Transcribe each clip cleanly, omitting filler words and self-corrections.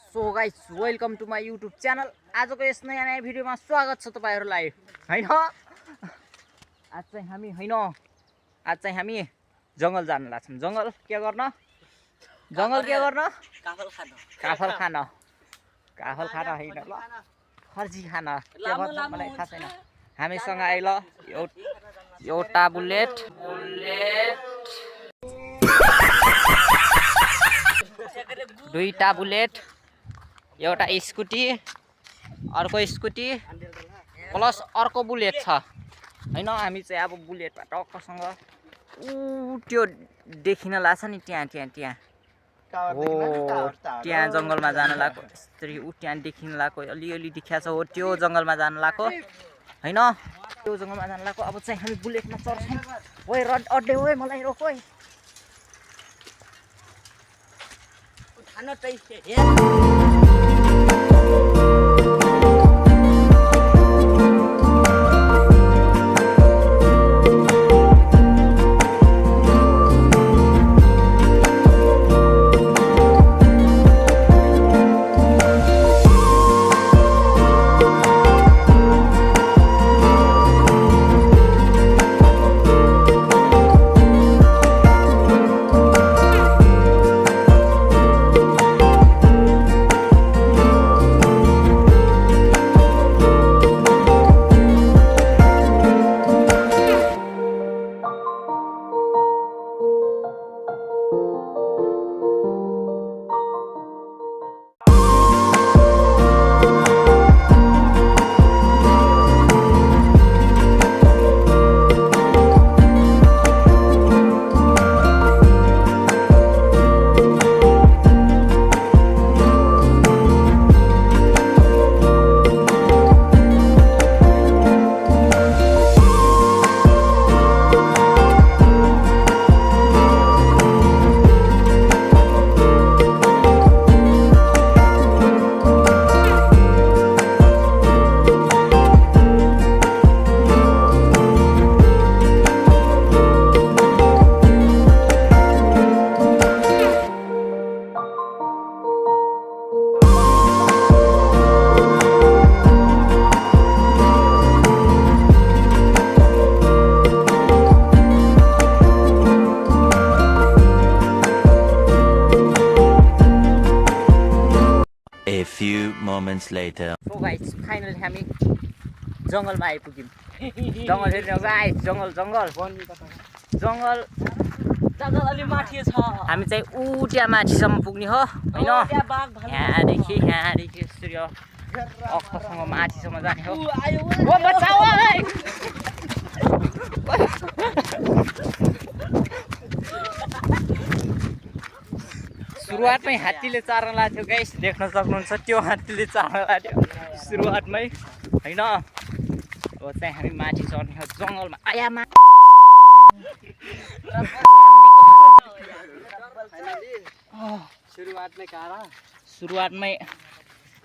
So guys welcome to my YouTube channel. आजको यस नयाँ भिडियोमा स्वागत छ तपाईहरुलाई हैन। आज चाहिँ हामी जंगल जान लाग्छौं। जंगल के गर्न? काफल खान हैन ल, खर्जी खान के भन्छ मलाई थाहा छैन। हामीसँग आइल एउटा बुलेट दुईटा बुलेट, एउटा स्कुटी, अर्को स्कुटी प्लस अर्को बुलेट छ हैन। हामी चाहिँ अब बुलेटमा टक्कसँग त्यो देखिन लाग्छ नि, त्यहाँ त्यहाँ जंगलमा जान लाग्यो। यसरी त्यहाँ देखिन लाग्यो, अलिअलि देखिया छ हो, त्यो जंगलमा जान लाग्यो हैन। त्यो जंगलमा जान लाग्यो। अब चाहिँ हामी बुलेटमा चढ्छौं। ओइ रड अड्डे, ओइ मलाई रोक ओइ। खाना चाहिए A few moments later. So guys, finally हामी जंगलमा आइपुग्यौं। जंगल हेर्नु गाइस, जंगल अलि माथि छ। हामी चाहिँ उट्या माथिसम्म पुग्ने हो हैन। यहाँदेखि यसरी अक्कसँग माथिसम्म जाने हो। ओ बचाऊ ओइ। सुरुवातमै हात्तीले चार्न लाग्थ्यो गाइस, देख्न सक्नुहुन्छ त्यो हात्तीले चार्न लाग्थ्यो सुरुवातमै हैन। अब चाहिँ हामी माथि चढ्ने हो जंगलमा। आयामा सुरुवातमै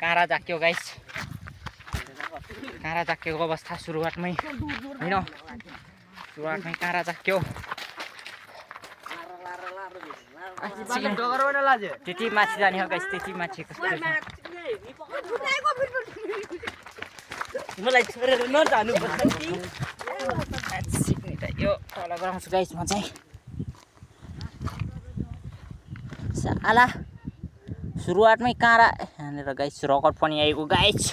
काँरा जाक्यो गाइस, काँरा जाक्यो अवस्था सुरुवातमै हैन। सुरुवातमै काँरा जाक्यो। त्यति माथि जाने हो गाइस, त्यति माथि मलाई छोडेर नजानु पर्छ नि। यो तल गराउँछु गाइस म चाहिँ। साला सुरुवातमै काँरा यहाँनिर गाइस, रकट पनि आएको गाइस।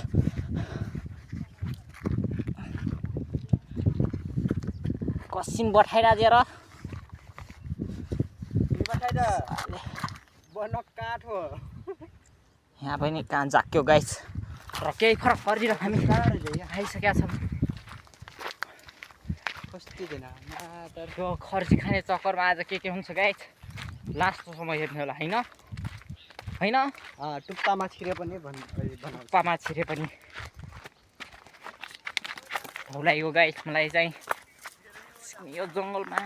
कसिन बठाइराजे र यहाँ पनि कान जाक्यो गाइस। र केही फरक पर्दिन, हामी आइसकेका छौँ। त्यो खर्ची खाने चक्करमा आज के हुन्छ गाइस, लास्टसम्म हेर्नु होला हैन। टुप्पामा छिरे पनि ढौलाइ हो गाइस। मलाई चाहिँ यो जङ्गलमा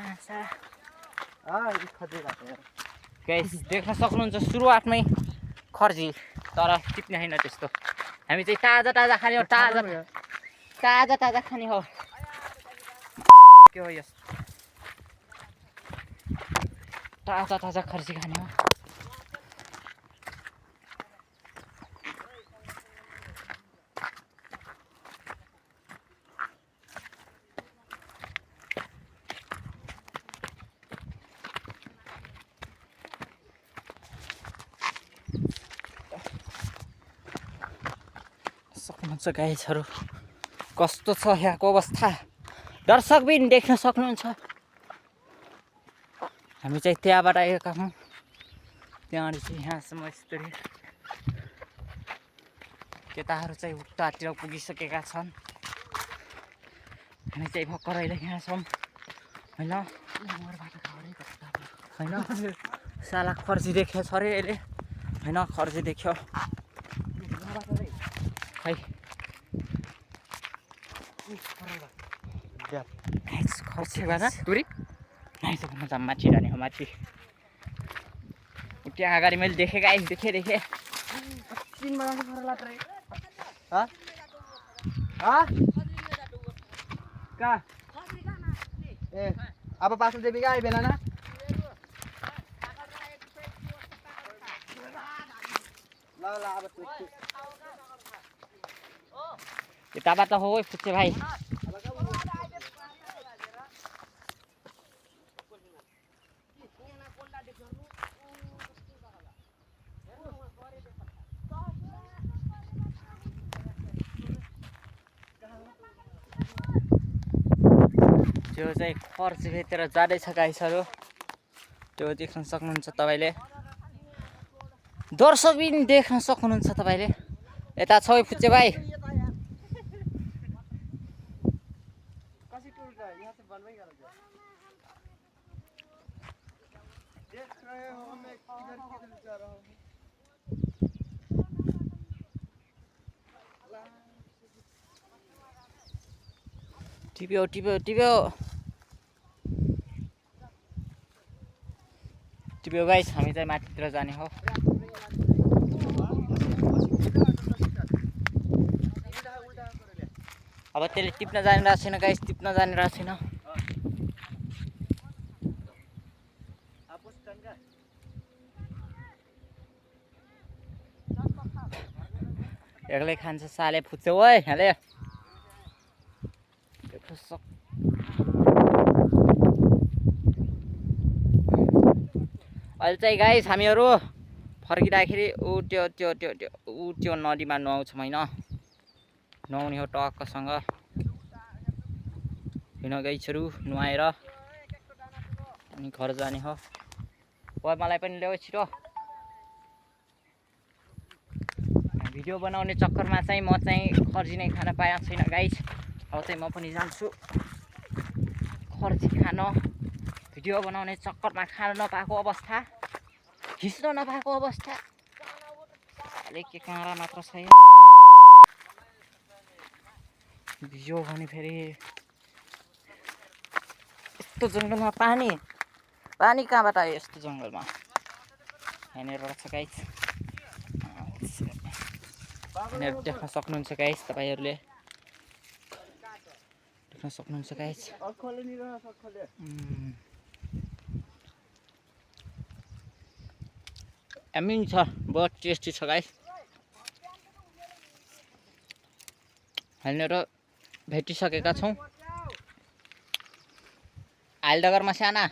गाइस देख्न सक्नुहुन्छ सुरुवातमै खर्जी, तर टिप्ने हैन त्यस्तो। हामी चाहिँ ताजा खाने हो, ताजा खाने हो। के हो यस, ताजा खर्ची खाने हो। सक्नुहुन्छ गाइजहरू कस्तो छ यहाँको अवस्था दर्शकबिन देख्न सक्नुहुन्छ हामी चाहिँ त्यहाँबाट आएका हौँ त्यहाँबाट चाहिँ यहाँसम्म यसरी केटाहरू चाहिँ उतातिर पुगिसकेका छन् हामी चाहिँ भर्खर अहिले यहाँ छौँ होइन होइन साला खर्ची देख्यो छ अरे अहिले होइन खर्ची देख्यो खै खर्ची भएन टुरी नाइस भन्नु त माथि जाने हो माथि त्यहाँ अगाडि मैले देखेँ गाइस देखेँ कहाँ ए अब पास देवी का आइबेन ना ल ल अब यताबाट हो फुच्चे भाइ त्यो चाहिँ खर्चभित्र जाँदैछ गाइसहरू त्यो देख्न सक्नुहुन्छ तपाईँले दर्शकबिन देख्न सक्नुहुन्छ तपाईँले यता छ फुच्चे भाइ टिप्यो टिप्यो टिप्यो टिप्यो गाइस हामी चाहिँ माथितिर जाने हो अब त्यसले टिप्न जानिरहेको छैन गाइस टिप्न जानिरहेको छैन एक्लै खान्छ साले फुच्चे ओइ हाले अहिले चाहिँ गाइस हामीहरू फर्किँदाखेरि त्यो नदीमा नुहाउँछौँ होइन नुहाउने हो टक्कसँग किन गाइसहरू नुहाएर अनि घर जाने हो मलाई पनि ल्याऊ छिटो भिडियो बनाउने चक्करमा चाहिँ म चाहिँ खर्ची नै खान पाएको छैन गाइस अब चाहिँ म पनि जान्छु खर्ची खान भिडियो बनाउने चक्करमा खान नपाएको अवस्था खिच्न नपाएको अवस्था अलिक के काँडा मात्र छ भिडियो भने फेरि यस्तो जङ्गलमा पानी कहाँबाट आयो यस्तो जङ्गलमा यहाँनिर रहेछ गाइस यहाँनिर देख्न सक्नुहुन्छ गाइस तपाईँहरूले देख्न सक्नुहुन्छ गाइस एमिङ छ बहुत टेस्टी छ गाइस हामीहरू भेटिसकेका छौँ आइलडगरमा साना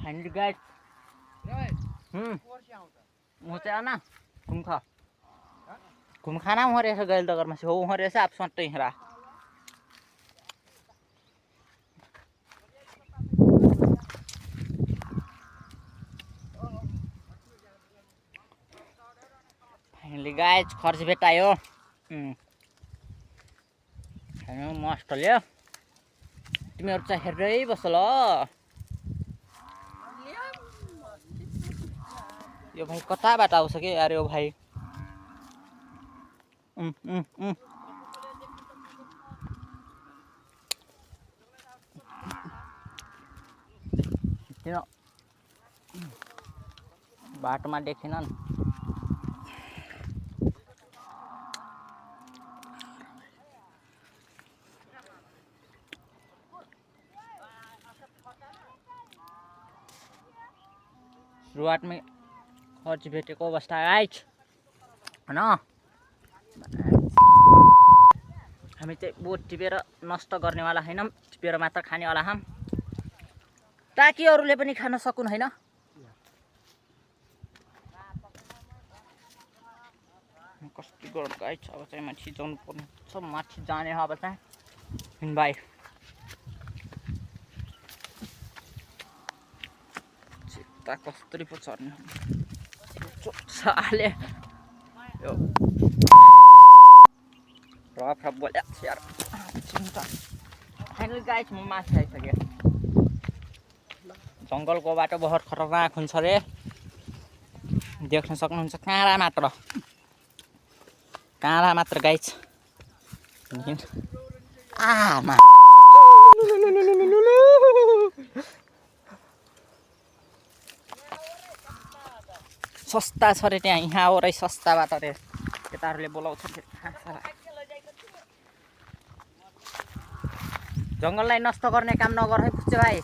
फाइनली गाइस म चाहिँ आना घुम खाना वहाँ रहेछ गैलडगरमा से हो वहाँ रहेछ आप सट्टै हेरा फाइनली गाइस खर्च भेटायो मस्त ल्यायो तिमीहरू चाहिँ हेर्दै बस ल यो भाइ कताबाट आउँछ के यार यो भाइ किन बाटोमा देखेनन् सुरुवातमै खर्च भेटेको अवस्था गाइज होइन हामी चाहिँ बोट टिपेर नष्ट गर्नेवाला हैनौँ टिपेर मात्र खानेवाला हौँ ताकि अरूले पनि खान सकुन् होइन कस्तो गरम गाइज अब चाहिँ माथि जानु पर्ने छ माथि जाने अब चाहिँ बाई चित्ता कस्तरी पो चढ्ने साले यो रफ बोल्या यार चिन्ता फाइनली गाइज म माथि आइसकेँ जङ्गलको बाटो बहुत खतरनाक हुन्छ रे देख्न सक्नुहुन्छ काँडा मात्र गाइज आमा सस्ता छ रे त्यहाँ यहाँ ओरै सस्ता बाटो रे केटाहरूले बोलाउँछ जङ्गललाई नष्ट गर्ने काम नगर है फुच्चे भाइ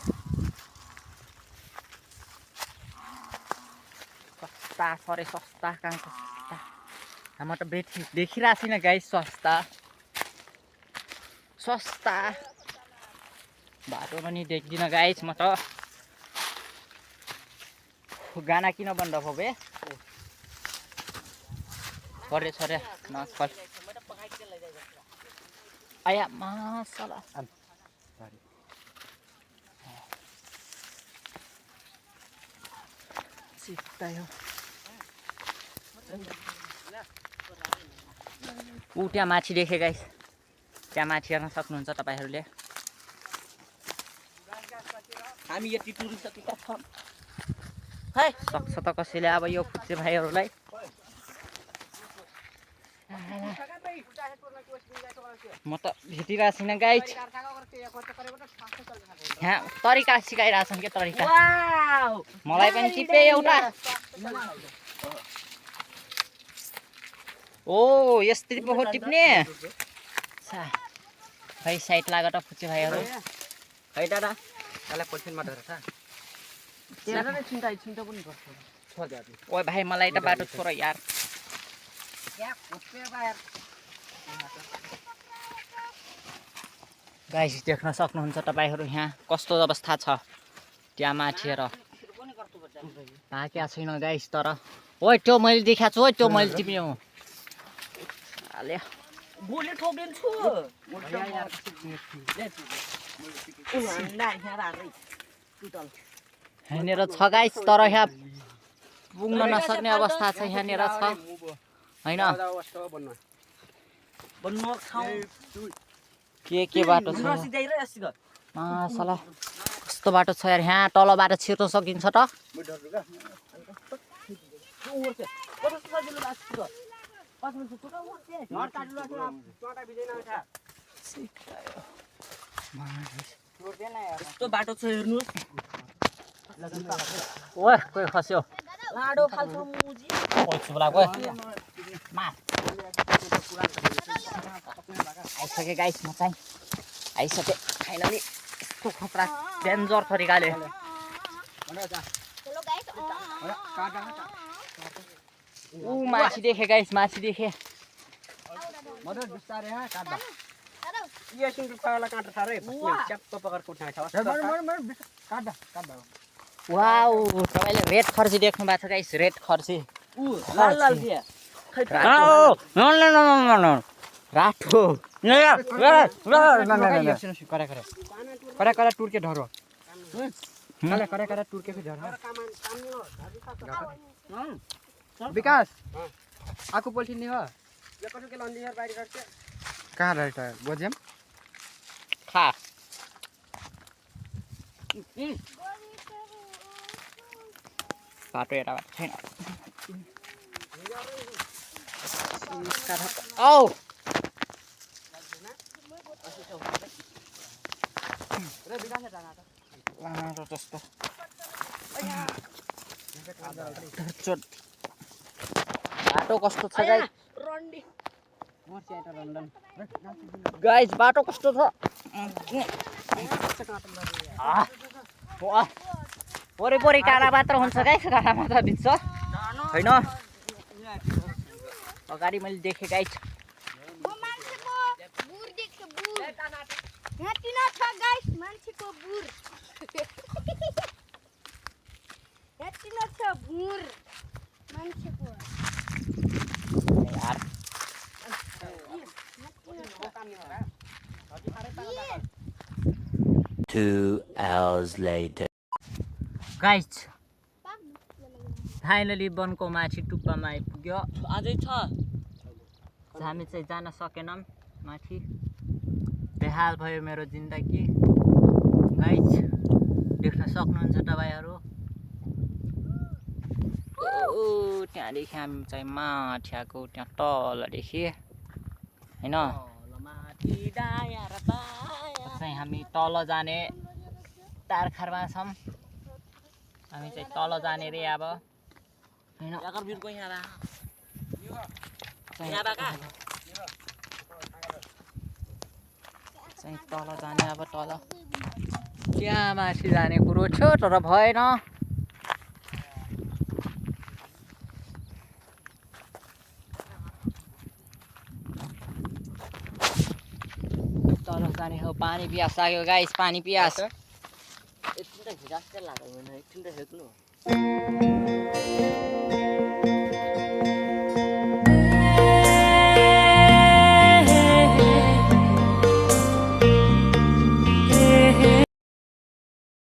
सस्ता छ रे सस्ता कहाँ सस्ता म त देखिरहेको छैन गाइस सस्ता बाटो पनि देख्दिनँ गाइस म त गाना किन बन्द भयो बे सरे नफल आया मासला चित्तायो त्यहाँ माछी देखेँ गाइस त्यहाँ माछी हेर्न सक्नुहुन्छ तपाईँहरूले हामी यति टुरिसकेका छौँ है सक्छ त कसैले अब यो फुच्चे भाइहरूलाई म त भेटिरहेको छैन गाइस यहाँ तरिका सिकाइरहेको छन् के तरिका मलाई पनि टिपे एउटा ओ यस्तरी पो टिप्ने खै साइड लाग त फुच्चे भाइहरू है दादा त्यसलाई पोलिथिनमा धरेर ओए भाइ मलाई त बाटो छोड यार गाइस देख्न सक्नुहुन्छ तपाईँहरू यहाँ कस्तो अवस्था छ त्यहाँ माथि र पाकेको छैन गाइस तर ओइ त्यो मैले देखाएको छु त्यो मैले टिप्ने हो गोले ठोकिदिन्छु यहाँनिर छ गाइस तर यहाँ पुग्न नसक्ने अवस्था छ यहाँनिर छ होइन के बाटो छ मासला कस्तो बाटो छ यार यहाँ तलबाट छिर्न सकिन्छ त बाटो छ हेर्नु ओए कोही खस्यो लाडो खाल्छ मुजी ओइ चुला गयो आइसके गाइस म चाहिँ आइसके फाइनली यस्तो खतरा डेन्जर तरिकाले ऊ माछी देखे गाइस माछी देखे वाउ तपाईँले रेड खर्सी देख्नु भएको छ गाइस रेड खर्सी राठो करा टुर्के ढरो करा टुर्के ढरो विकास आको पोलिथिन नि हो कहाँ रहेछ बोझ्यम खा बाटो एउटा बाटो छैन औ जस्तो बाटो कस्तो छ गाइस बाटो कस्तो छ वरिपरि काँडा मात्र हुन्छ गाइस काँडा मात्र भिज्छ होइन अगाडि मैले देखेँ गाइस म मान्छेको बुर देख्छु बुर यहाँ किन छ गाइस मान्छेको बुर यहाँ किन छ बुर मान्छेको यार 2 hours later. गाइस फाइनली वनको माथि टुप्पामा आइपुग्यो अझै छ हामी चाहिँ जान सकेनौँ माथि बेहाल भयो मेरो जिन्दगी गाइस देख्न सक्नुहुन्छ तपाईँहरू ओ त्यहाँदेखि हामी चाहिँ माथि आएको त्यहाँ तलदेखि होइन चाहिँ हामी तल जाने तारखारमा छौँ हामी चाहिँ तल जाने रे अब होइन चाहिँ तल जाने अब तल त्यहाँ माथि जाने कुरो थियो तर भएन तल जाने हो पानी पियास लाग्यो गाइस पानी पियास एकछिन त हिजो जस्तो लाग्यो भने एकछिन त हेर्नु